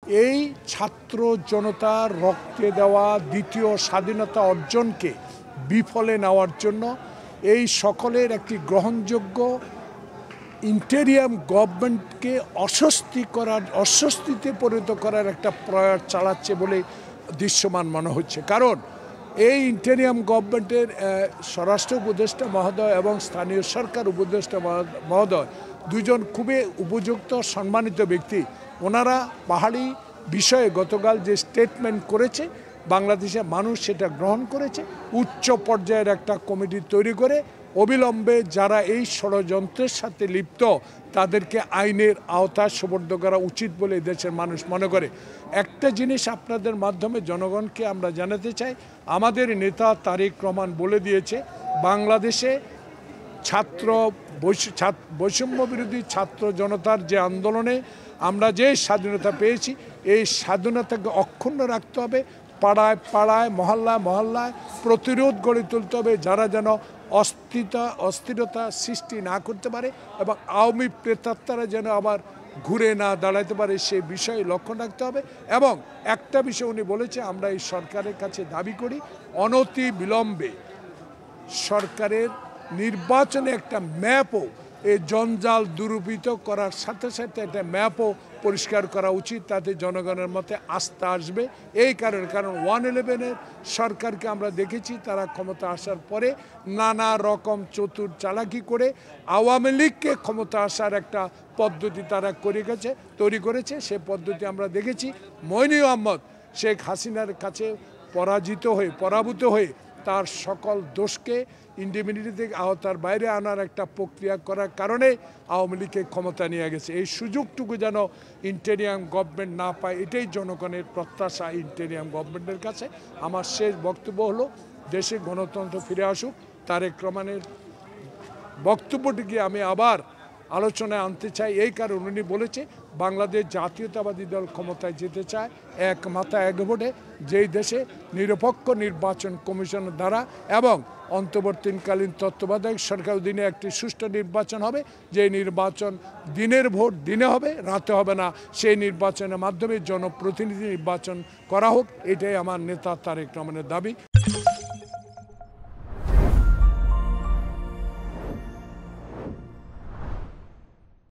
এই ছাত্র জনতার রক্তে দেওয়া দ্বিতীয় স্বাধীনতা অর্জনকে বিফলে নেওয়ার জন্য এই সকলের একটি গ্রহণযোগ্য ইন্টেরিয়াম গভর্নমেন্টকে অস্বস্তিতে পরিণত করার একটা প্রয়াস চালাচ্ছে বলে দৃশ্যমান মনে হচ্ছে। কারণ এই ইন্টেরিয়াম গভর্নমেন্টের স্বরাষ্ট্র উপদেষ্টা মহোদয় এবং স্থানীয় সরকার উপদেষ্টা মহোদয় দুজন খুবই উপযুক্ত সম্মানিত ব্যক্তি। ওনারা পাহাড়ি বিষয়ে গতকাল যে স্টেটমেন্ট করেছে বাংলাদেশের মানুষ সেটা গ্রহণ করেছে। উচ্চ পর্যায়ের একটা কমিটি তৈরি করে অবিলম্বে যারা এই ষড়যন্ত্রের সাথে লিপ্ত তাদেরকে আইনের আওতায় সোপর্দ করা উচিত বলে দেশের মানুষ মনে করে। একটা জিনিস আপনাদের মাধ্যমে জনগণকে আমরা জানাতে চাই, আমাদের নেতা তারেক রহমান বলে দিয়েছে বাংলাদেশে বৈষম্য বিরোধী ছাত্র জনতার যে আন্দোলনে আমরা যে স্বাধীনতা পেয়েছি এই স্বাধীনতাকে অক্ষুণ্ণ রাখতে হবে। পাড়ায় পাড়ায় মহল্লায় মহল্লায় প্রতিরোধ গড়ে তুলতে হবে, যারা যেন অস্থিরতা সৃষ্টি না করতে পারে এবং আওয়ামী প্রেতাত্মারা যেন আবার ঘুরে না দাঁড়াতে পারে সে বিষয়ে লক্ষ্য রাখতে হবে। এবং একটা বিষয় উনি বলেছে, আমরা এই সরকারের কাছে দাবি করি অনতি বিলম্বে সরকারের নির্বাচনে একটা ম্যাপও এই জঞ্জাল দূরীভূত করার সাথে সাথে একটা ম্যাপও পরিষ্কার করা উচিত, তাতে জনগণের মধ্যে আস্থা আসবে। এই কারণ 111-এর সরকারকে আমরা দেখেছি তারা ক্ষমতা আসার পরে নানা রকম চতুর চালাকি করে আওয়ামী লীগকে ক্ষমতা আসার একটা পদ্ধতি তারা তৈরি করেছে। সে পদ্ধতি আমরা দেখেছি। মইনুল আহমদ শেখ হাসিনার কাছে পরাভূত হয়ে তার সকল দোষকে ইন্ডিমিনিটি থেকে আওতার বাইরে আনার একটা প্রক্রিয়া করার কারণে আওয়ামী লীগকে ক্ষমতা নিয়ে গেছে। এই সুযোগটুকু যেন ইন্টেরিয়াম গভর্নমেন্ট না পায়, এটাই জনগণের প্রত্যাশা ইন্টেরিয়াম গভর্নমেন্টের কাছে। আমার শেষ বক্তব্য হলো দেশে গণতন্ত্র ফিরে আসুক। তারেক রহমানের বক্তব্যটিকে আমি আবার আলোচনায় আনতে চাই। এই কারণ উনি বলেছে বাংলাদেশ জাতীয়তাবাদী দল ক্ষমতায় যেতে চায় এক মাথা এক ভোটে, যেই দেশে নিরপেক্ষ নির্বাচন কমিশনের দ্বারা এবং অন্তর্বর্তীকালীন তত্ত্বাবধায়ক সরকার অধীনে একটি সুষ্ঠু নির্বাচন হবে, যে নির্বাচন দিনের ভোট দিনে হবে, রাতে হবে না। সেই নির্বাচনের মাধ্যমে জনপ্রতিনিধি নির্বাচন করা হোক, এটাই আমার নেতা তারেক রহমানের দাবি।